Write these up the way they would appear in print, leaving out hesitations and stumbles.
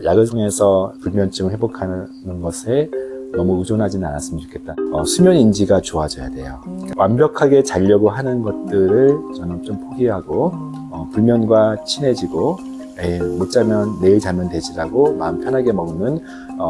약을 통해서 불면증을 회복하는 것에 너무 의존하지는 않았으면 좋겠다. 수면 인지가 좋아져야 돼요. 완벽하게 자려고 하는 것들을 저는 좀 포기하고 불면과 친해지고 못 자면 내일 자면 되지라고 마음 편하게 먹는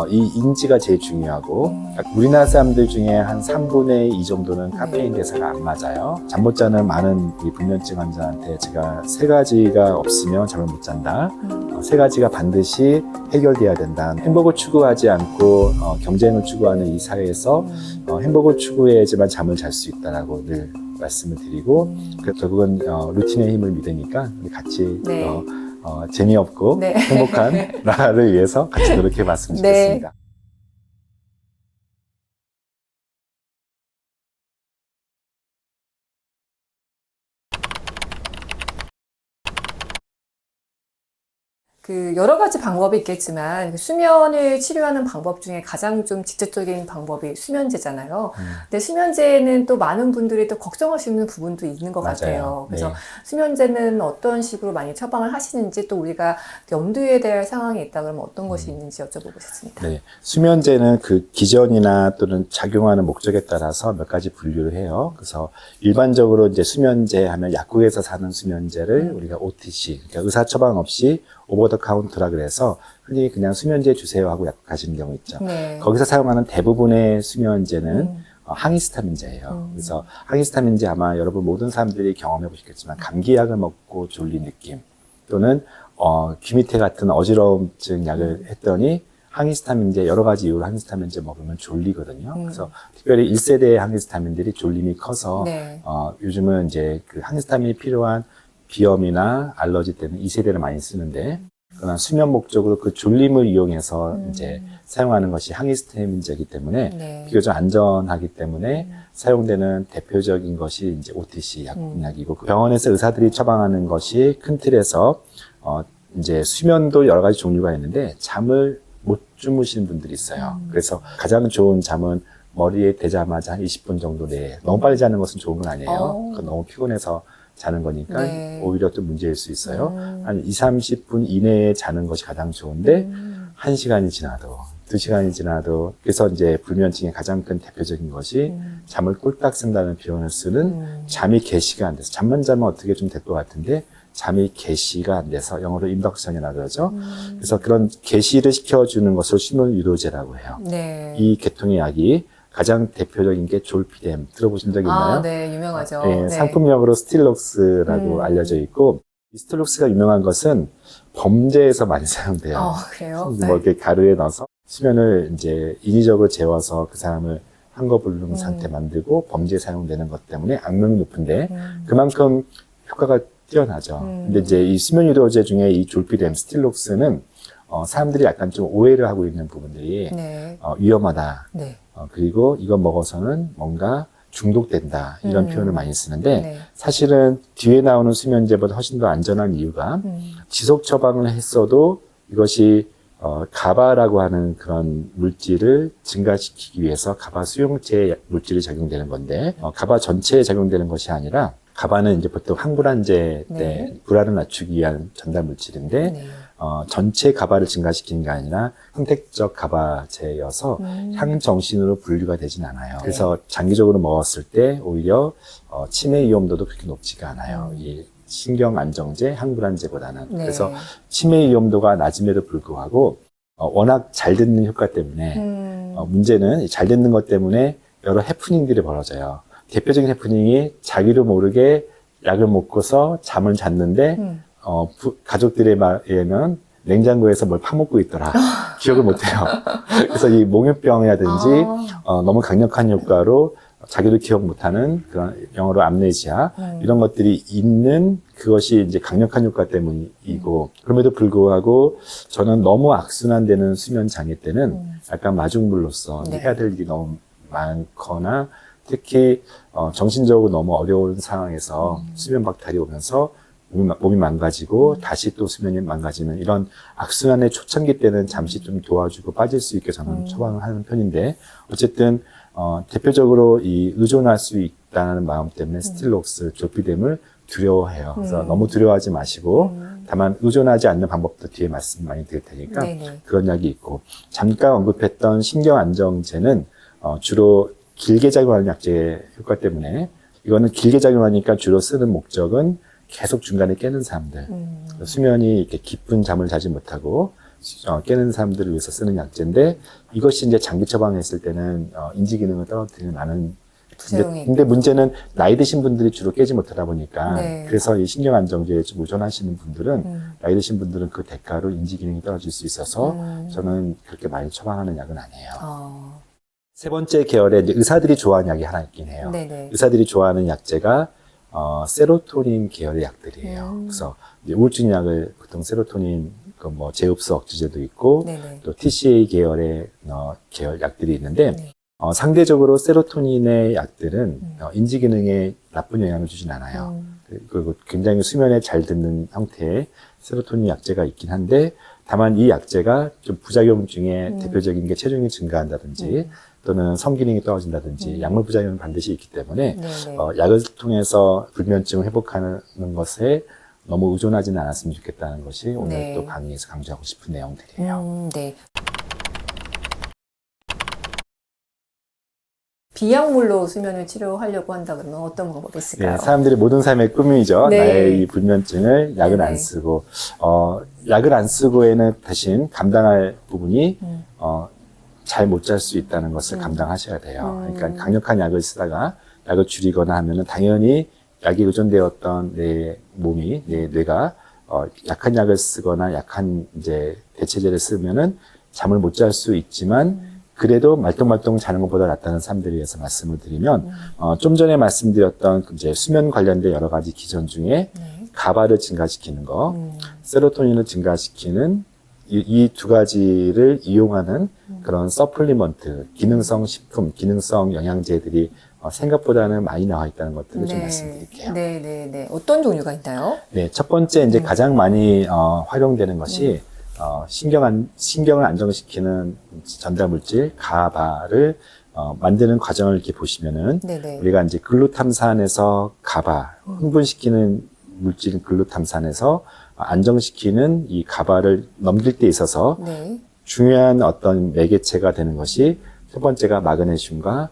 이 인지가 제일 중요하고, 우리나라 사람들 중에 한 3분의 2 정도는 카페인 대사가 안 맞아요. 잠 못 자는 많은 이 불면증 환자한테 제가 3가지가 없으면 잠을 못 잔다. 3가지가 반드시 해결돼야 된다. 행복을 추구하지 않고 경쟁을 추구하는 이 사회에서 행복을 추구해야지만 잠을 잘 수 있다라고 늘 말씀을 드리고, 결국은 루틴의 힘을 믿으니까 우리 같이 재미없고 행복한 나라를 위해서 같이 노력해 봤으면 좋겠습니다. 여러 가지 방법이 있겠지만 수면을 치료하는 방법 중에 가장 좀 직접적인 방법이 수면제잖아요. 근데 수면제는 또 많은 분들이 또 걱정하시는 부분도 있는 것 같아요. 그래서 수면제는 어떤 식으로 많이 처방을 하시는지, 또 우리가 염두에 대할 상황이 있다 그러면 어떤 것이 있는지 여쭤보고 싶습니다. 네, 수면제는 그 기전이나 또는 작용하는 목적에 따라서 몇 가지 분류를 해요. 그래서 일반적으로 이제 수면제 하면 약국에서 사는 수면제를 우리가 OTC, 그러니까 의사 처방 없이 오버 더 카운터라 그래서 흔히 그냥 수면제 주세요 하고 약국 가시는 경우 있죠. 거기서 사용하는 대부분의 수면제는 항히스타민제예요. 그래서 항히스타민제 아마 여러분 모든 사람들이 경험해 보셨겠지만, 감기약을 먹고 졸린 느낌, 또는 귀 밑에 같은 어지러움증 약을 했더니 항히스타민제, 여러 가지 이유로 항히스타민제 먹으면 졸리거든요. 그래서 특별히 1세대의 항히스타민들이 졸림이 커서 요즘은 이제 그 항히스타민이 필요한 비염이나 알러지 때문에 2세대를 많이 쓰는데, 그러나 수면 목적으로 그 졸림을 이용해서 이제 사용하는 것이 항히스타민제이기 때문에 비교적 안전하기 때문에 사용되는 대표적인 것이 이제 OTC 약이고, 병원에서 의사들이 처방하는 것이 큰 틀에서 이제 수면도 여러 가지 종류가 있는데 잠을 못 주무시는 분들이 있어요. 그래서 가장 좋은 잠은 머리에 대자마자 한 20분 정도 내에, 너무 빨리 자는 것은 좋은 건 아니에요. 너무 피곤해서 자는 거니까 오히려 또 문제일 수 있어요. 한 20-30분 이내에 자는 것이 가장 좋은데 1시간이 지나도 2시간이 지나도, 그래서 이제 불면증의 가장 큰 대표적인 것이 잠을 꿀딱 쓴다는 표현을 쓰는 잠이 개시가 안 돼서, 잠만 자면 어떻게 좀 될 것 같은데 잠이 개시가 안 돼서 영어로 인덕션이라고 그러죠. 그래서 그런 개시를 시켜주는 것을 수면 유도제라고 해요. 이 계통의 약이 가장 대표적인 게 졸피뎀, 들어보신 적 있나요? 네, 유명하죠. 상품명으로 스틸록스라고 알려져 있고, 이 스틸록스가 유명한 것은 범죄에서 많이 사용돼요. 그래요? 뭐 이렇게 가루에 넣어서 수면을 이제 인위적으로 재워서 그 사람을 한거불능 상태 만들고 범죄에 사용되는 것 때문에 악명이 높은데, 그만큼 효과가 뛰어나죠. 근데 이제 이 수면 유도제 중에 이 졸피뎀, 스틸록스는 사람들이 약간 좀 오해를 하고 있는 부분들이 위험하다. 그리고 이거 먹어서는 뭔가 중독된다, 이런 표현을 많이 쓰는데 사실은 뒤에 나오는 수면제보다 훨씬 더 안전한 이유가, 지속 처방을 했어도 이것이 가바라고 하는 그런 물질을 증가시키기 위해서 가바 수용체 물질이 적용되는 건데, 가바 전체에 적용되는 것이 아니라, 가바는 이제 보통 항불안제 때 불안을 낮추기 위한 전달 물질인데, 전체 가바를 증가시키는 게 아니라 선택적 가바제여서 향정신으로 분류가 되진 않아요. 그래서 장기적으로 먹었을 때 오히려 치매 위험도도 그렇게 높지가 않아요. 이 신경 안정제, 항불안제보다는. 그래서 치매 위험도가 낮음에도 불구하고 워낙 잘 듣는 효과 때문에, 문제는 잘 듣는 것 때문에 여러 해프닝들이 벌어져요. 대표적인 해프닝이 자기도 모르게 약을 먹고서 잠을 잤는데 가족들의 말에는 냉장고에서 뭘 파먹고 있더라. 기억을 못해요. 그래서 이 몽유병이라든지 너무 강력한 효과로 자기도 기억 못하는 그런, 영어로 암네시아, 이런 것들이 있는, 그것이 이제 강력한 효과 때문이고, 그럼에도 불구하고 저는 너무 악순환되는 수면 장애 때는 약간 마중물로서 해야 될 일이 너무 많거나, 특히 정신적으로 너무 어려운 상황에서 수면 박탈이 오면서 몸이 망가지고 다시 또 수면이 망가지는 이런 악순환의 초창기 때는 잠시 좀 도와주고 빠질 수 있게 저는 처방을 하는 편인데, 어쨌든 대표적으로 이 의존할 수 있다는 마음 때문에 스틸록스, 졸피뎀을 두려워해요. 그래서 너무 두려워하지 마시고 다만 의존하지 않는 방법도 뒤에 말씀 많이 드릴 테니까 네네. 그런 약이 있고, 잠깐 언급했던 신경안정제는 주로 길게 작용하는 약제 효과 때문에, 이거는 길게 작용하니까 주로 쓰는 목적은 계속 중간에 깨는 사람들, 수면이 이렇게 깊은 잠을 자지 못하고 깨는 사람들을 위해서 쓰는 약제인데, 이것이 이제 장기 처방했을 때는 인지 기능을 떨어뜨리는 많은 부작용이 근데 문제는 나이 드신 분들이 주로 깨지 못하다 보니까, 네. 그래서 이 신경안정제에 좀 의존하시는 분들은 나이 드신 분들은 그 대가로 인지 기능이 떨어질 수 있어서 저는 그렇게 많이 처방하는 약은 아니에요. 세 번째 계열에 이제 의사들이 좋아하는 약이 하나 있긴 해요. 네네. 의사들이 좋아하는 약제가 세로토닌 계열의 약들이에요. 그래서 이제 우울증 약을 보통 세로토닌 뭐 제흡수 억제제도 있고, 네네. 또 TCA 계열의 계열 약들이 있는데, 네. 상대적으로 세로토닌의 약들은 인지 기능에 나쁜 영향을 주진 않아요. 그리고 굉장히 수면에 잘 듣는 형태의 세로토닌 약제가 있긴 한데, 다만 이 약제가 좀 부작용 중에 대표적인 게 체중이 증가한다든지 또는 성기능이 떨어진다든지 약물 부작용은 반드시 있기 때문에 네네. 약을 통해서 불면증을 회복하는 것에 너무 의존하지는 않았으면 좋겠다는 것이 오늘 네. 또 강의에서 강조하고 싶은 내용들이에요. 네. 비약물로 수면을 치료하려고 한다 그러면 어떤 방법이 있을까요? 네, 사람들이 모든 삶의 꿈이죠. 네. 나의 이 불면증을 약을 네네. 안 쓰고, 약을 안 쓰고에는 대신 감당할 부분이, 잘 못 잘 수 있다는 것을 감당하셔야 돼요. 그러니까 강력한 약을 쓰다가 약을 줄이거나 하면은 당연히 약에 의존되었던 내 몸이, 내 뇌가, 약한 약을 쓰거나 약한 이제 대체제를 쓰면은 잠을 못 잘 수 있지만, 그래도 말똥말똥 자는 것보다 낫다는 사람들에 의해서 말씀을 드리면, 좀 전에 말씀드렸던 이제 수면 관련된 여러 가지 기전 중에 가바를 증가시키는 거, 세로토닌을 증가시키는 이 두 가지를 이용하는 그런 서플리먼트, 기능성 식품, 기능성 영양제들이 생각보다는 많이 나와 있다는 것들을 좀 말씀드릴게요. 네네네. 어떤 종류가 있나요? 네, 첫 번째 이제 가장 많이 활용되는 것이 신경을 안정시키는 전달 물질 가바를 만드는 과정을 이렇게 보시면은 네네. 우리가 이제 글루탐산에서 가바 흥분시키는 물질인 글루탐산에서 안정시키는 이 가바를 넘길 때 있어서 네. 중요한 어떤 매개체가 되는 것이 첫 번째가 마그네슘과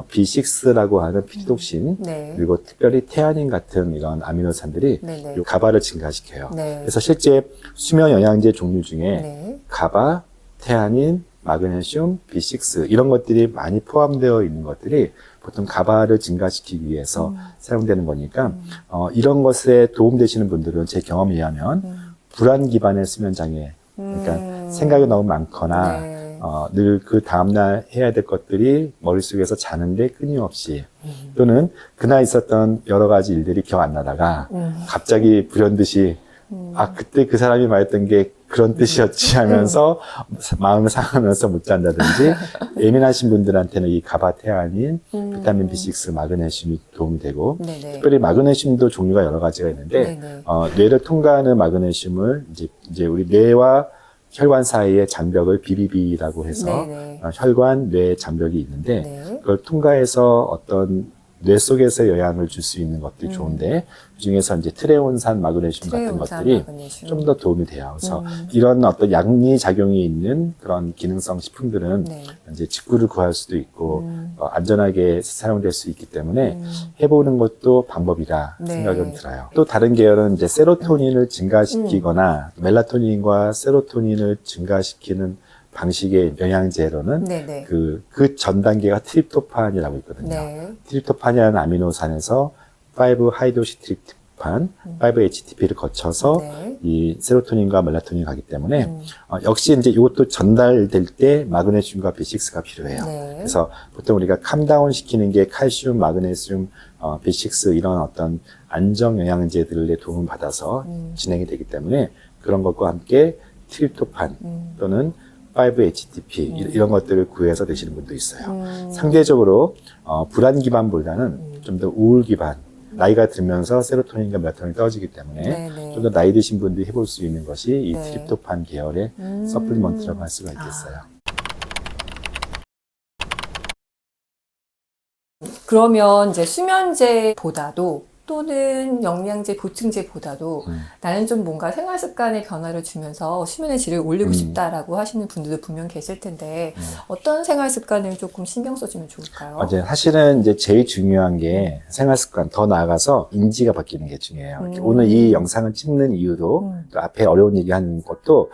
B6라고 하는 피리독신, 네. 그리고 특별히 태아닌 같은 이런 아미노산들이 네네. 이 가바를 증가시켜요. 네. 그래서 실제 수면 영양제 종류 중에 네. 가바, 태아닌, 마그네슘, B6 이런 것들이 많이 포함되어 있는 것들이 보통 가바를 증가시키기 위해서 사용되는 거니까 이런 것에 도움되시는 분들은 제 경험에 의하면 불안 기반의 수면 장애, 그러니까 생각이 너무 많거나 네. 늘 그 다음날 해야 될 것들이 머릿속에서 자는데 끊임없이 또는 그날 있었던 여러 가지 일들이 기억 안 나다가 갑자기 불현듯이 그때 그 사람이 말했던 게 그런 뜻이었지 하면서 마음을 상하면서 못 잔다든지 예민하신 분들한테는 이 가바테아닌, 비타민 B6, 마그네슘이 도움이 되고 네네. 특별히 마그네슘도 종류가 여러 가지가 있는데 네네. 뇌를 통과하는 마그네슘을 이제 우리 뇌와 혈관 사이의 장벽을 BBB라고 해서 네네. 혈관 뇌 장벽이 있는데 네. 그걸 통과해서 어떤 뇌 속에서 영향을 줄 수 있는 것들이 좋은데 그중에서 이제 트레온산 마그네슘 같은 트레온산 것들이 마그네슘. 좀 더 도움이 돼요. 그래서 이런 어떤 양리 작용이 있는 그런 기능성 식품들은 네. 이제 직구를 구할 수도 있고 안전하게 사용될 수 있기 때문에 해보는 것도 방법이라 네. 생각이 좀 들어요. 또 다른 계열은 이제 세로토닌을 증가시키거나 멜라토닌과 세로토닌을 증가시키는 방식의 영양제로는 네네. 그 전 단계가 트립토판이라고 있거든요. 네. 트립토판이라는 아미노산에서 5-하이드로시트립토판, 5-HTP를 거쳐서 네. 이 세로토닌과 멜라토닌이 가기 때문에 역시 이제 이것도 전달될 때 마그네슘과 B6가 필요해요. 네. 그래서 보통 우리가 캄다운 시키는 게 칼슘, 마그네슘, B6 이런 어떤 안정 영양제들의 도움을 받아서 진행이 되기 때문에 그런 것과 함께 트립토판 또는 5-HTP 이런 것들을 구해서 드시는 분도 있어요. 상대적으로 불안 기반보다는 좀 더 우울 기반, 나이가 들면서 세로토닌과 멜라토닌이 떨어지기 때문에 네네. 좀 더 나이 드신 분들이 해볼 수 있는 것이 이 네. 트립토판 계열의 서플리먼트라고 할 수가 있겠어요. 그러면 이제 수면제보다도 또는 영양제, 보충제보다도 나는 좀 뭔가 생활 습관의 변화를 주면서 수면의 질을 올리고 싶다라고 하시는 분들도 분명 계실 텐데 어떤 생활 습관을 조금 신경 써주면 좋을까요? 맞아요. 사실은 이제 제일 중요한 게 생활 습관, 더 나아가서 인지가 바뀌는 게 중요해요. 오늘 이 영상을 찍는 이유도 또 앞에 어려운 얘기하는 것도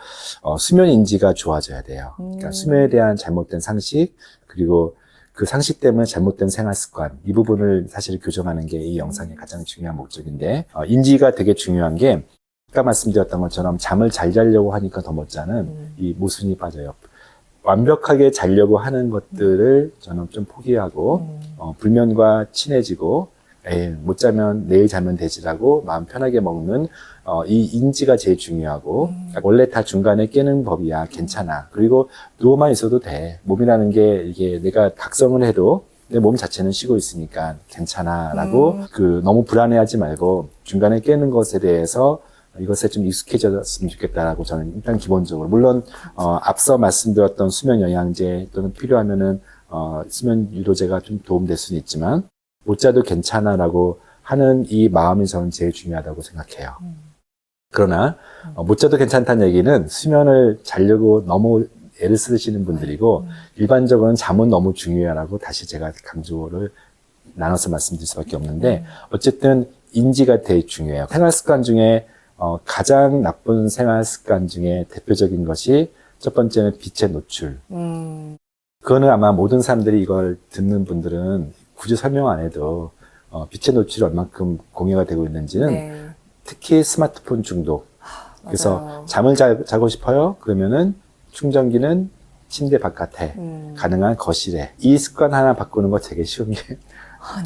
수면 인지가 좋아져야 돼요. 그러니까 수면에 대한 잘못된 상식, 그리고 그 상식 때문에 잘못된 생활 습관, 이 부분을 사실 교정하는 게 이 영상의 가장 중요한 목적인데, 인지가 되게 중요한 게 아까 말씀드렸던 것처럼 잠을 잘 자려고 하니까 더 못 자는 이 모순이 빠져요. 완벽하게 자려고 하는 것들을 저는 좀 포기하고 불면과 친해지고 못 자면 내일 자면 되지라고 마음 편하게 먹는 이 인지가 제일 중요하고 원래 다 중간에 깨는 법이야. 괜찮아. 그리고 누워만 있어도 돼. 몸이라는 게 이게 내가 각성을 해도 내 몸 자체는 쉬고 있으니까 괜찮아 라고 너무 불안해하지 말고 중간에 깨는 것에 대해서 이것에 좀 익숙해졌으면 좋겠다라고 저는 일단 기본적으로 물론 앞서 말씀드렸던 수면 영양제 또는 필요하면은 수면 유도제가 좀 도움될 수는 있지만 못 자도 괜찮아라고 하는 이 마음이 저는 제일 중요하다고 생각해요. 그러나 못 자도 괜찮다는 얘기는 수면을 자려고 너무 애를 쓰시는 분들이고 일반적으로는 잠은 너무 중요하라고 다시 제가 강조를 나눠서 말씀드릴 수밖에 없는데 어쨌든 인지가 되게 중요해요. 생활 습관 중에 가장 나쁜 생활 습관 중에 대표적인 것이 첫 번째는 빛의 노출. 그거는 아마 모든 사람들이 이걸 듣는 분들은 굳이 설명 안 해도 빛의 노출이 얼만큼 공유가 되고 있는지는 특히 스마트폰 중독. 그래서 맞아요. 잠을 자고 싶어요? 그러면은 충전기는 침대 바깥에, 가능한 거실에. 이 습관 하나 바꾸는 거 되게 쉬운 게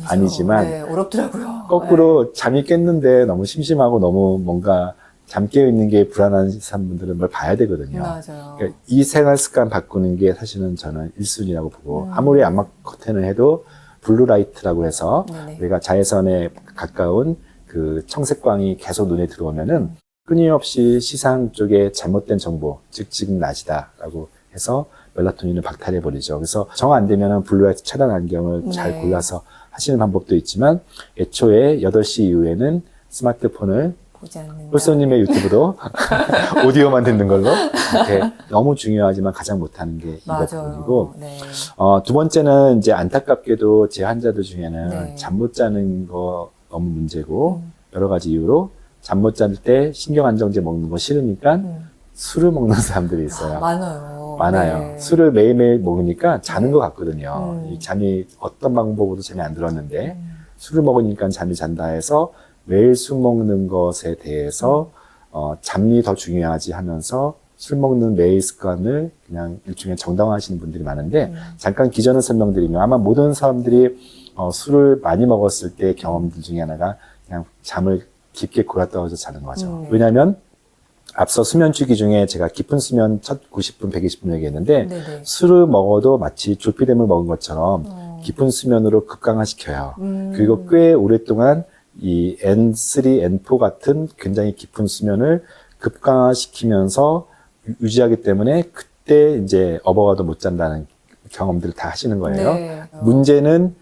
아니지만 네, 어렵더라고요. 거꾸로 잠이 깼는데 너무 심심하고 너무 뭔가 잠 깨어 있는 게 불안한 분들은 뭘 봐야 되거든요. 맞아요. 그러니까 이 생활 습관 바꾸는 게 사실은 저는 1순위라고 보고 아무리 암막 커튼을 해도 블루라이트라고 해서 우리가 자외선에 가까운 그 청색광이 계속 눈에 들어오면은 끊임없이 시상 쪽에 잘못된 정보, 즉 지금 낮이다라고 해서 멜라토닌을 박탈해버리죠. 그래서 정 안 되면은 블루라이트 차단 안경을 잘 골라서 하시는 방법도 있지만 애초에 8시 이후에는 스마트폰을 보지 않는다. 홀소님의 유튜브도 오디오만 듣는 걸로 이렇게 너무 중요하지만 가장 못하는 게 이 부분이고 두 번째는 이제 안타깝게도 제 환자들 중에는 잠 못 자는 거 너무 문제고 여러 가지 이유로 잠 못 잘 때 신경안정제 먹는 거 싫으니까 술을 먹는 사람들이 있어요. 많아요. 술을 매일매일 먹으니까 자는 것 같거든요. 이 잠이 어떤 방법으로도 잠이 안 들었는데 술을 먹으니까 잠이 잔다 해서 매일 술 먹는 것에 대해서 잠이 더 중요하지 하면서 술 먹는 매일 습관을 그냥 일종의 정당화하시는 분들이 많은데 잠깐 기전을 설명드리면 아마 모든 사람들이 술을 많이 먹었을 때 경험들 중에 하나가 그냥 잠을 깊게 골아떨어져 자는 거죠. 왜냐하면 앞서 수면 주기 중에 제가 깊은 수면 첫 90분, 120분 얘기했는데 술을 먹어도 마치 조피뎀을 먹은 것처럼 깊은 수면으로 급강화시켜요. 그리고 꽤 오랫동안 이 N3, N4 같은 굉장히 깊은 수면을 급강화시키면서 유지하기 때문에 그때 이제 어버가도 못 잔다는 경험들을 다 하시는 거예요. 문제는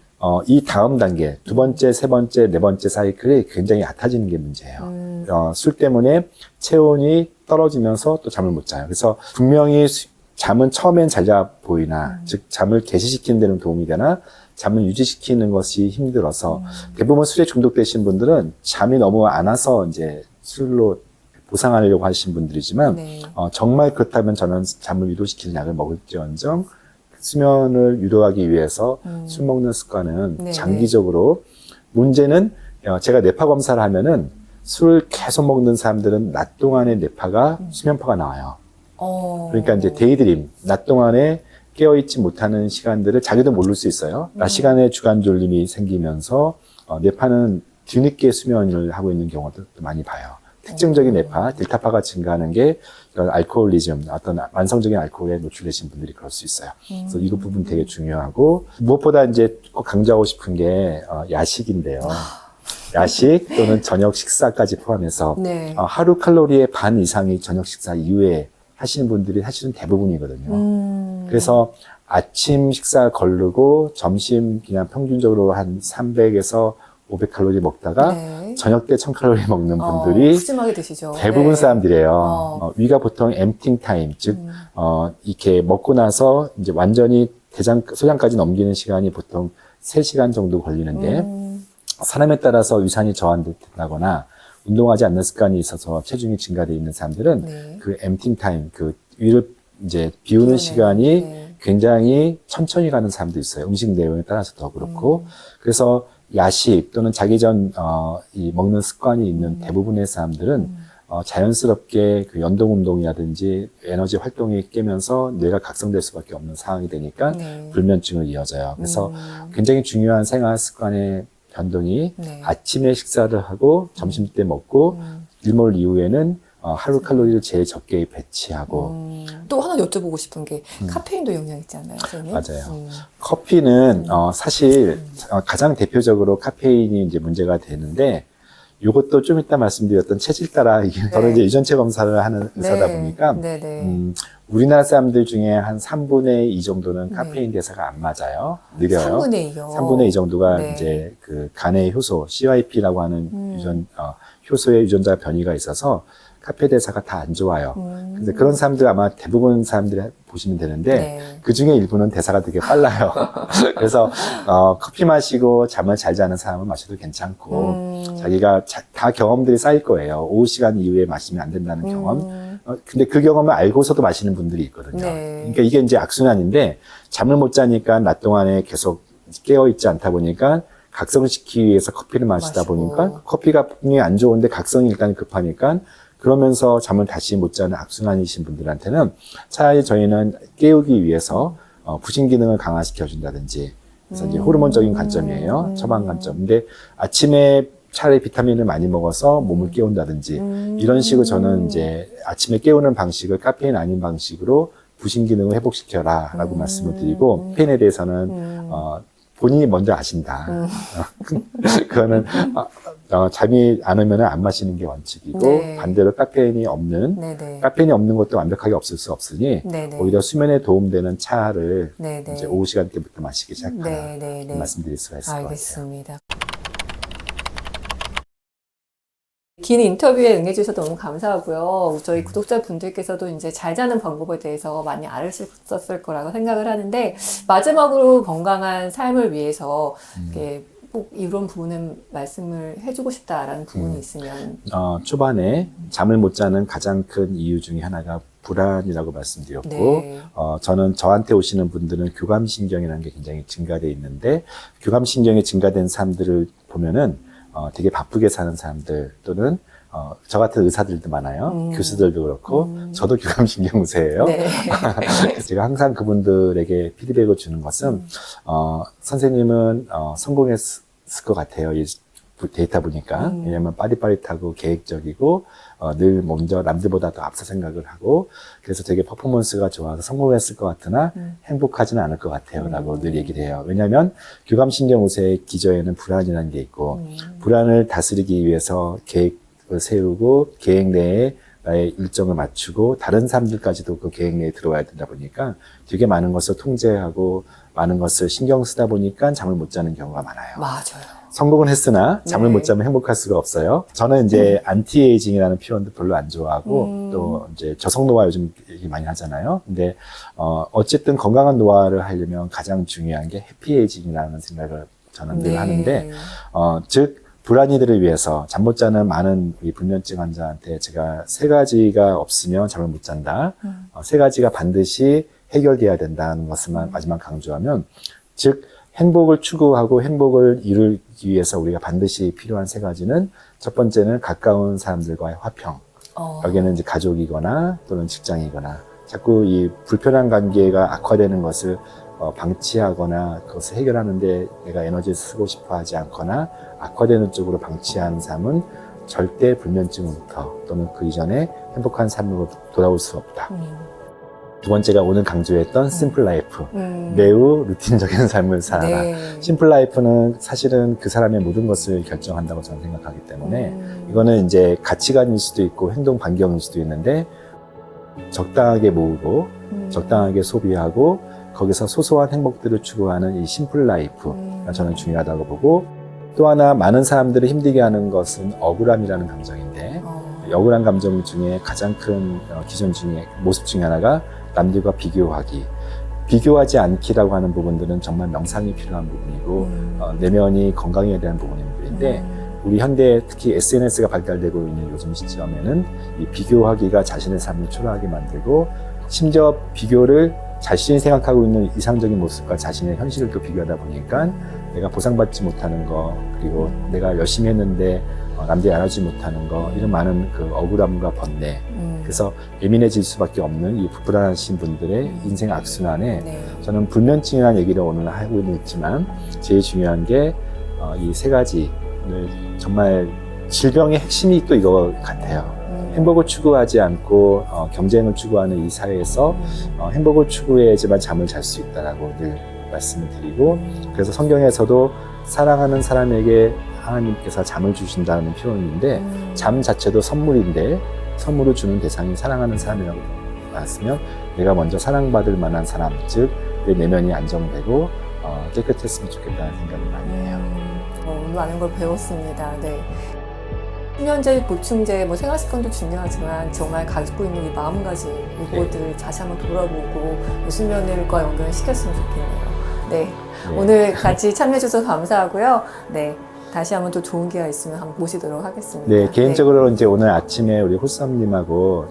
이 다음 단계, 두 번째, 세 번째, 네 번째 사이클이 굉장히 얕아지는 게 문제예요. 술 때문에 체온이 떨어지면서 또 잠을 못 자요. 그래서 분명히 잠은 처음엔 잘 자 보이나, 즉 잠을 개시시키는 데는 도움이 되나, 잠을 유지시키는 것이 힘들어서 대부분 술에 중독되신 분들은 잠이 너무 안 와서 이제 술로 보상하려고 하시는 분들이지만 정말 그렇다면 저는 잠을 유도시키는 약을 먹을지언정 수면을 유도하기 위해서 술 먹는 습관은 장기적으로 문제는 제가 뇌파 검사를 하면은 술을 계속 먹는 사람들은 낮 동안에 뇌파가 수면파가 나와요. 그러니까 이제 데이드림, 낮 동안에 깨어있지 못하는 시간들을 자기도 모를 수 있어요. 낮 시간에 주간 졸림이 생기면서 뇌파는 뒤늦게 수면을 하고 있는 경우도 많이 봐요. 특징적인 뇌파, 델타파가 증가하는 게 알코올리즘, 어떤 만성적인 알코올에 노출되신 분들이 그럴 수 있어요. 그래서 이 부분 되게 중요하고 무엇보다 이제 꼭 강조하고 싶은 게 야식인데요. 야식 또는 저녁 식사까지 포함해서 하루 칼로리의 반 이상이 저녁 식사 이후에 하시는 분들이 사실은 대부분이거든요. 그래서 아침 식사 거르고 점심 그냥 평균적으로 한 300에서 500칼로리 먹다가 네. 저녁 때 1000칼로리 먹는 분들이 푸짐하게 드시죠. 대부분 네. 사람들이에요. 위가 보통 emptying time, 즉 이렇게 먹고 나서 이제 완전히 소장까지 넘기는 시간이 보통 3시간 정도 걸리는데 사람에 따라서 위산이 저하된다거나 운동하지 않는 습관이 있어서 체중이 증가되어 있는 사람들은 네. 그 emptying time, 그 위를 이제 비우는 비우는, 시간이 네. 굉장히 천천히 가는 사람도 있어요. 음식 내용에 따라서 더 그렇고. 그래서 야식 또는 자기 전, 이 먹는 습관이 있는 대부분의 사람들은 자연스럽게 그 연동 운동이라든지 에너지 활동이 깨면서 뇌가 각성될 수밖에 없는 상황이 되니까 네. 불면증을 이어져요. 그래서 굉장히 중요한 생활 습관의 변동이 네. 아침에 식사를 하고 점심 때 먹고 일몰 이후에는 하루 칼로리를 제일 적게 배치하고 또 하나 여쭤보고 싶은 게 카페인도 영향 있지 않나요, 선생님? 맞아요. 커피는 사실 가장 대표적으로 카페인이 이제 문제가 되는데 이것도 좀 이따 말씀드렸던 체질 따라 이게 저는 이제 유전체 검사를 하는 의사다 보니까 네네. 우리나라 사람들 중에 한 3분의 2 정도는 카페인 대사가 안 맞아요. 느려요. 3분의 2요. 3분의 2 정도가 네. 이제 그 간의 효소, CYP라고 하는 효소의 유전자 변이가 있어서 카페 대사가 다 안 좋아요. 근데 그런 사람들 아마 대부분 사람들이 보시면 되는데 네. 그 중에 일부는 대사가 되게 빨라요. 그래서 커피 마시고 잠을 잘 자는 사람은 마셔도 괜찮고 자기가 다 경험들이 쌓일 거예요. 오후 시간 이후에 마시면 안 된다는 경험. 근데 그 경험을 알고서도 마시는 분들이 있거든요. 네. 그러니까 이게 이제 악순환인데 잠을 못 자니까 낮 동안에 계속 깨어 있지 않다 보니까 각성시키기 위해서 커피를 마시다 마시고. 보니까 커피가 분명히 안 좋은데 각성이 일단 급하니까 그러면서 잠을 다시 못 자는 악순환이신 분들한테는 차라리 저희는 깨우기 위해서 부신 기능을 강화시켜 준다든지 그래서 이제 호르몬적인 관점이에요. 처방 관점. 근데 아침에 차라리 비타민을 많이 먹어서 몸을 깨운다든지 이런 식으로 저는 이제 아침에 깨우는 방식을 카페인 아닌 방식으로 부신 기능을 회복시켜라 라고 말씀을 드리고 카페인에 대해서는 본인이 먼저 아신다. 그거는 잠이 안 오면 안 마시는 게 원칙이고 네. 반대로 카페인이 없는 네네. 카페인이 없는 것도 완벽하게 없을 수 없으니 네네. 오히려 수면에 도움되는 차를 네네. 이제 오후 시간대부터 마시기 시작하라 네네네. 말씀드릴 수가 있을 것 같아요. 알겠습니다. 긴 인터뷰에 응해주셔서 너무 감사하고요. 저희 구독자분들께서도 이제 잘 자는 방법에 대해서 많이 알으셨을 거라고 생각을 하는데, 마지막으로 건강한 삶을 위해서 이렇게 꼭 이런 부분은 말씀을 해주고 싶다라는 부분이 있으면. 초반에 잠을 못 자는 가장 큰 이유 중에 하나가 불안이라고 말씀드렸고, 네. 저는 저한테 오시는 분들은 교감신경이라는 게 굉장히 증가되어 있는데, 교감신경이 증가된 사람들을 보면은 되게 바쁘게 사는 사람들 또는 저 같은 의사들도 많아요. 교수들도 그렇고 저도 교감신경 우세예요. 네. 제가 항상 그분들에게 피드백을 주는 것은 선생님은 성공했을 것 같아요. 이 데이터 보니까. 왜냐하면 빠릿빠릿하고 계획적이고 늘 먼저 남들보다 더 앞서 생각을 하고 그래서 되게 퍼포먼스가 좋아서 성공했을 것 같으나 행복하지는 않을 것 같아요 라고 늘 얘기를 해요. 왜냐하면 교감신경 우세의 기저에는 불안이라는 게 있고 불안을 다스리기 위해서 계획을 세우고 계획 내에 나의 일정을 맞추고 다른 사람들까지도 그 계획 내에 들어와야 된다 보니까 되게 많은 것을 통제하고 많은 것을 신경 쓰다 보니까 잠을 못 자는 경우가 많아요. 맞아요. 성공은 했으나 잠을 네. 못 자면 행복할 수가 없어요. 저는 이제 안티에이징이라는 표현도 별로 안 좋아하고 또 이제 저속 노화 요즘 얘기 많이 하잖아요. 근데 어쨌든 건강한 노화를 하려면 가장 중요한 게 해피에이징이라는 생각을 저는 늘 네. 하는데 즉 불안이들을 위해서 잠 못 자는 많은 우리 불면증 환자한테 제가 3가지가 없으면 잠을 못 잔다. 3가지가 반드시 해결돼야 된다는 것을만 마지막 강조하면 즉 행복을 추구하고 행복을 이루기 위해서 우리가 반드시 필요한 3가지는 첫 번째는 가까운 사람들과의 화평. 여기는 이제 가족이거나 또는 직장이거나 자꾸 이 불편한 관계가 악화되는 것을 방치하거나 그것을 해결하는데 내가 에너지를 쓰고 싶어 하지 않거나 악화되는 쪽으로 방치하는 삶은 절대 불면증으로부터 또는 그 이전에 행복한 삶으로 돌아올 수 없다. 두 번째가 오늘 강조했던 심플 라이프. 매우 루틴적인 삶을 살아라. 네. 심플 라이프는 사실은 그 사람의 모든 것을 결정한다고 저는 생각하기 때문에 이거는 이제 가치관일 수도 있고 행동 반경일 수도 있는데 적당하게 모으고 적당하게 소비하고 거기서 소소한 행복들을 추구하는 이 심플 라이프가 저는 중요하다고 보고 또 하나 많은 사람들을 힘들게 하는 것은 억울함이라는 감정인데 억울한 감정 중에 가장 큰 기전 중에 모습 중에 하나가 남들과 비교하기. 비교하지 않기라고 하는 부분들은 정말 명상이 필요한 부분이고 내면이 건강해야 되는 부분인데 우리 현대 특히 SNS가 발달되고 있는 요즘 시점에는 이 비교하기가 자신의 삶을 초라하게 만들고 심지어 비교를 자신이 생각하고 있는 이상적인 모습과 자신의 현실을 또 비교하다 보니까 내가 보상받지 못하는 거 그리고 내가 열심히 했는데 남들이 알아주지 못하는 거 이런 많은 그 억울함과 번뇌 그래서 예민해질 수밖에 없는 이 불안하신 분들의 인생 악순환에 네. 저는 불면증이라는 얘기를 오늘 하고 있지만 제일 중요한 게 이 세 가지를 정말 질병의 핵심이 또 이거 같아요. 행복을 추구하지 않고 경쟁을 추구하는 이 사회에서 행복을 추구해야지만 잠을 잘 수 있다라고 늘 말씀을 드리고 그래서 성경에서도 사랑하는 사람에게 하나님께서 잠을 주신다는 표현인데 잠 자체도 선물인데 선물을 주는 대상이 사랑하는 사람이라고 봤으면 내가 먼저 사랑받을 만한 사람 즉 내 내면이 안정되고 깨끗했으면 좋겠다는 생각을 많이 해요. 오늘 많은 걸 배웠습니다. 네. 수면제, 보충제, 뭐 생활습관도 중요하지만 정말 가지고 있는 이 마음가짐 이것들을 다시 한번 돌아보고 수면을과 연결시켰으면 좋겠네요. 네. 오늘 같이 참여해주셔서 감사하고요. 네. 다시 한번 또 좋은 기회가 있으면 한번 모시도록 하겠습니다. 네, 개인적으로 이제 오늘 아침에 우리 호수님하고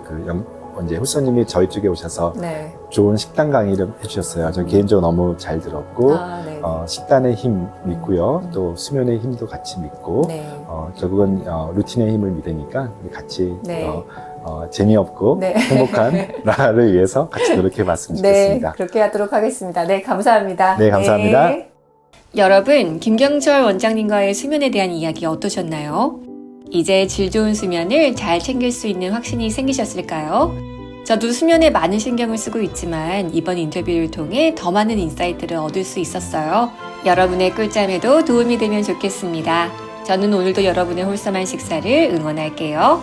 이제 호수님이 저희 쪽에 오셔서 네. 좋은 식단 강의를 해주셨어요. 저 개인적으로 너무 잘 들었고 네. 식단의 힘 믿고요. 또 수면의 힘도 같이 믿고 네. 결국은 루틴의 힘을 믿으니까 우리 같이 네. 재미없고 네. 행복한 나라를 위해서 같이 노력해봤으면 좋겠습니다. 네, 그렇게 하도록 하겠습니다. 네, 감사합니다. 네, 감사합니다. 네. 여러분, 김경철 원장님과의 수면에 대한 이야기 어떠셨나요? 이제 질 좋은 수면을 잘 챙길 수 있는 확신이 생기셨을까요? 저도 수면에 많은 신경을 쓰고 있지만 이번 인터뷰를 통해 더 많은 인사이트를 얻을 수 있었어요. 여러분의 꿀잠에도 도움이 되면 좋겠습니다. 저는 오늘도 여러분의 홀섬한 식사를 응원할게요.